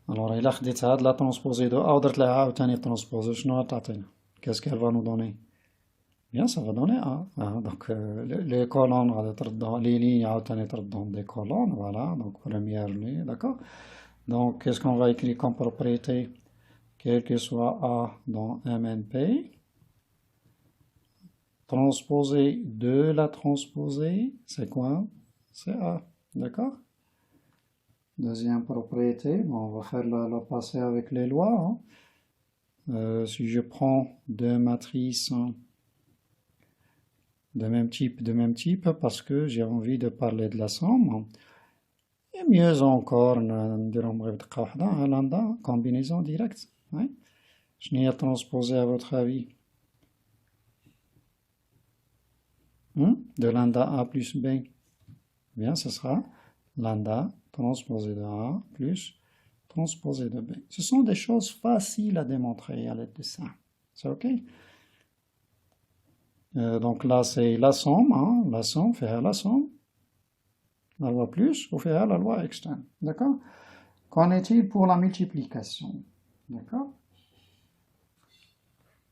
Speaker 1: Alors, il a خديت la transposée de A ودرت لها عاوتاني transposée. شنو غتعطينا؟ Qu'est-ce qu'elle va nous donner? Bien, ça va donner A. Donc, les colonnes, les lignes, dans des colonnes, voilà. Donc, première ligne, d'accord? Donc, qu'est-ce qu'on va écrire comme propriété? Quel que soit A dans MNP, transposé de la transposée, c'est quoi? C'est A, d'accord? Deuxième propriété, bon, on va faire la passer avec les lois, hein. Si je prends deux matrices de même type, parce que j'ai envie de parler de la somme. Et mieux encore, lambda, combinaison directe. Ouais. Je n'ai à transposer à votre avis. De lambda A plus B. Bien, ce sera lambda transposé de A plus transposé de B. Ce sont des choses faciles à démontrer à l'aide de ça. C'est OK? Donc là, c'est la somme, hein, la somme, faire la somme. La loi plus, ou faire la loi externe. D'accord? Qu'en est-il pour la multiplication? D'accord?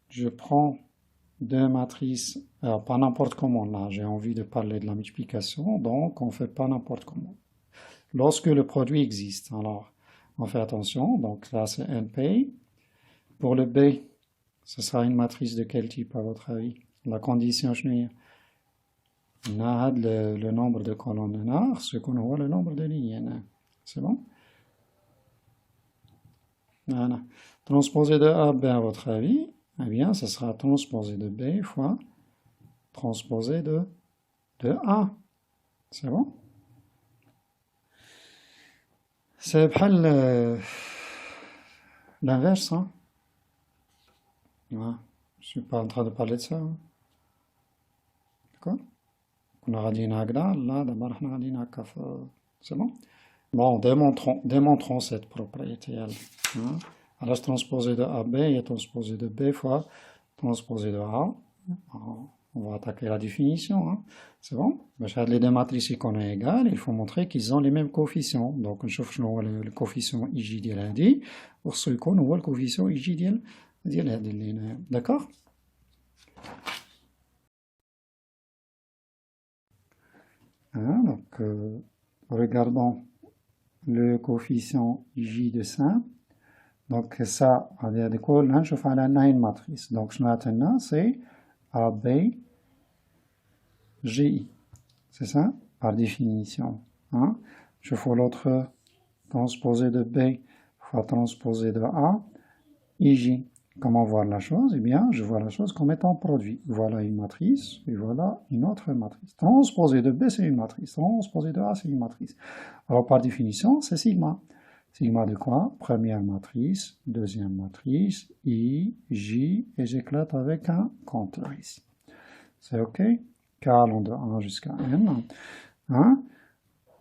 Speaker 1: Je prends deux matrices, alors pas n'importe comment, là, j'ai envie de parler de la multiplication, donc on ne fait pas n'importe comment. Lorsque le produit existe, alors on fait attention, donc là c'est NP. Pour le B, ce sera une matrice de quel type à votre avis? La condition, je n'ai le nombre de colonnes NR, ce qu'on voit le nombre de lignes. C'est bon? Voilà. Transposé de A, B à votre avis, eh bien, ce sera transposé de B fois transposé de A. C'est bon? C'est l'inverse, hein? Ouais. Je ne suis pas en train de parler de ça. Hein? D'accord? On aura dit là, d'abord on a dit c'est bon? Bon, démontrons cette propriété. Hein? Alors, transposé de AB est transposé de B fois transposé de A. On va attaquer la définition. Hein? C'est bon? Les deux matrices qu'on est égales, il faut montrer qu'ils ont les mêmes coefficients. Donc, on cherche le coefficient IJ ديال هذه وخصو يكون هو الكوفيسيون IJ ديال هذه اللي هنايا. D'accord? Donc, regardons le coefficient J de 5. Donc, ça, on a une matrice. Donc, maintenant, c'est AB, GI. C'est ça, par définition. Hein? Je fais l'autre transposé de B fois transposé de A, IJ. Comment voir la chose? Eh bien, je vois la chose comme étant produit. Voilà une matrice, et voilà une autre matrice. Transposé de B, c'est une matrice. Transposé de A, c'est une matrice. Alors, par définition, c'est sigma. Sigma de quoi? Première matrice, deuxième matrice, I, J, et j'éclate avec un compteur ici. C'est OK? K allant de 1 jusqu'à N. Hein?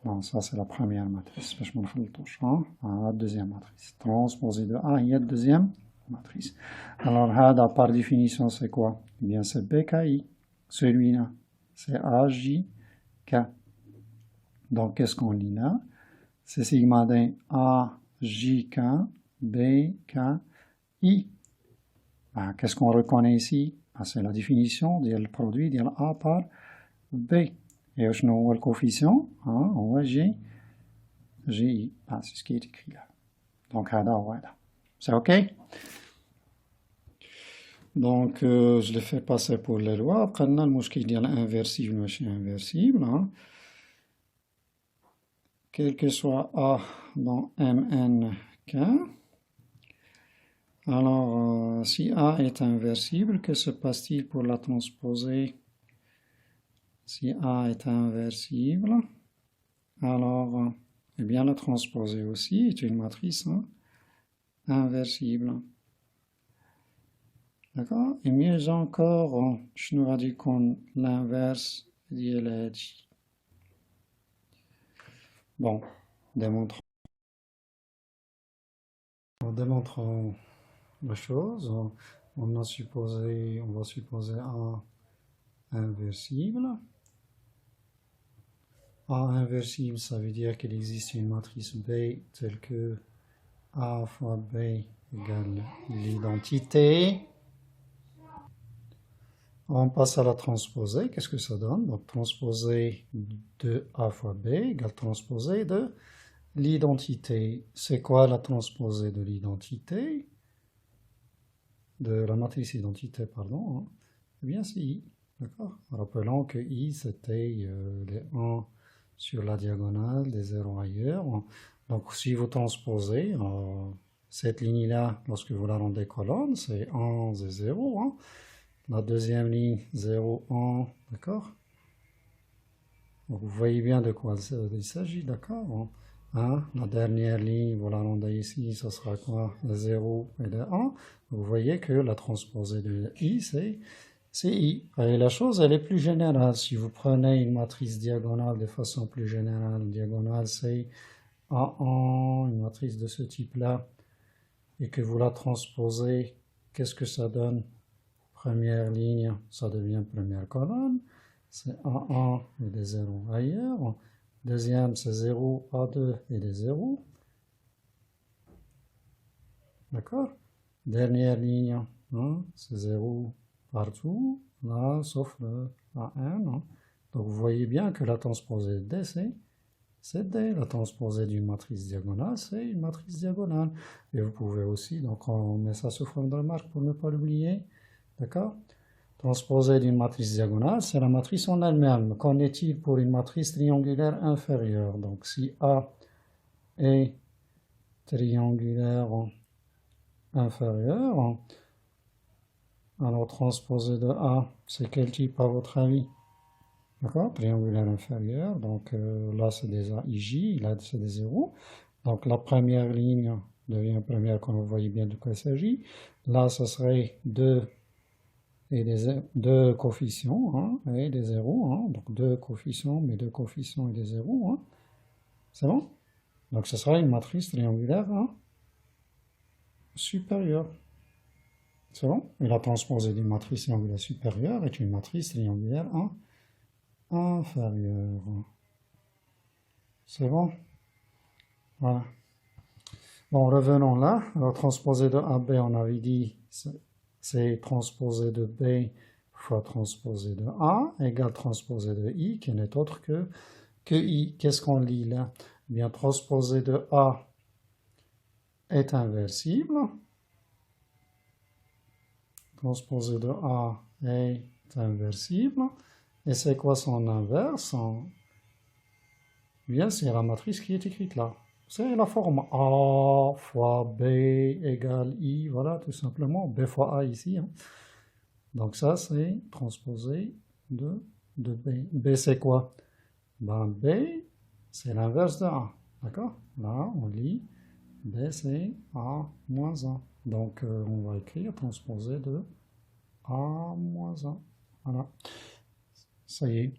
Speaker 1: Bon, ça, c'est la première matrice. Je m'en fais le touche. Hein? La deuxième matrice. Transposé de A, il y a deuxième matrice. Alors, HADA, par définition, c'est quoi? Eh bien, c'est BKI. Celui-là, c'est AJK. Donc, qu'est-ce qu'on lit là? C'est sigma d'un AJK, BKI. Ben, qu'est-ce qu'on reconnaît ici? Ben, c'est la définition du produit de A par B. Et on voit le coefficient, hein, on voit GI. Ben, c'est ce qui est écrit là. Donc, HADA, voilà. C'est OK? Donc, je le fais passer pour les lois. Après, on a le mouchkil ديال inversible, machin inversible. Hein. Quel que soit A dans Mn k. Alors, si A est inversible, que se passe-t-il pour la transposer? Si A est inversible, alors, eh bien, la transposer aussi est une matrice hein, inversible. D'accord? Et mieux encore, je nous dit qu'on l'inverse d'ILH. Bon, démontrons la chose. On va supposer A inversible. A inversible, ça veut dire qu'il existe une matrice B telle que A fois B égale l'identité. On passe à la transposée. Qu'est-ce que ça donne? Donc, transposée de A fois B égale transposée de l'identité. C'est quoi la transposée de l'identité? De la matrice identité, pardon. Hein. Eh bien, c'est I. D'accord? Rappelons que I, c'était les 1 sur la diagonale, des 0 ailleurs. Donc, si vous transposez cette ligne-là, lorsque vous la rendez colonne, c'est 1 et 0. Hein. La deuxième ligne, 0, 1, d'accord? Vous voyez bien de quoi il s'agit, d'accord? Hein? La dernière ligne, vous la rendez ici, ce sera quoi? Le 0 et le 1. Vous voyez que la transposée de I, c'est I. Et la chose, elle est plus générale. Si vous prenez une matrice diagonale de façon plus générale, diagonale, c'est A1, une matrice de ce type-là, et que vous la transposez, qu'est-ce que ça donne? Première ligne, ça devient première colonne. C'est A1 et des 0 ailleurs. Deuxième, c'est 0, A2 et des 0. D'accord? Dernière ligne, hein, c'est 0 partout, là, sauf le AN. Hein. Donc vous voyez bien que la transposée de D, c'est D. La transposée d'une matrice diagonale, c'est une matrice diagonale. Et vous pouvez aussi, donc on met ça sous forme de remarque pour ne pas l'oublier. D'accord? Transposée d'une matrice diagonale, c'est la matrice en elle-même. Qu'en est-il pour une matrice triangulaire inférieure? Donc si A est triangulaire inférieur, alors transposée de A, c'est quel type à votre avis? D'accord? Triangulaire inférieur, donc là c'est des AIJ, là c'est des 0. Donc la première ligne devient première quand vous voyez bien de quoi il s'agit. Là ce serait 2 et deux coefficients hein, et des zéros. Hein, donc deux coefficients, mais deux coefficients et des zéros. Hein, c'est bon? Donc ce sera une matrice triangulaire hein, supérieure. C'est bon? Et la transposée d'une matrice triangulaire supérieure est une matrice triangulaire hein, inférieure. C'est bon? Voilà. Bon, revenons là. La transposée de AB, on avait dit, c'est transposée de B fois transposée de A égale transposée de I, qui n'est autre que I. Qu'est-ce qu'on lit là? Eh bien, transposée de A est inversible. Transposée de A est inversible. Et c'est quoi son inverse? Eh bien, c'est la matrice qui est écrite là. C'est la forme A fois B égale I, voilà, tout simplement. B fois A ici. Hein. Donc ça, c'est transposé de B. B, c'est quoi? Ben, B, c'est l'inverse de A. D'accord? Là, on lit B, c'est A moins 1. Donc, on va écrire transposé de A moins 1. Voilà. Ça y est.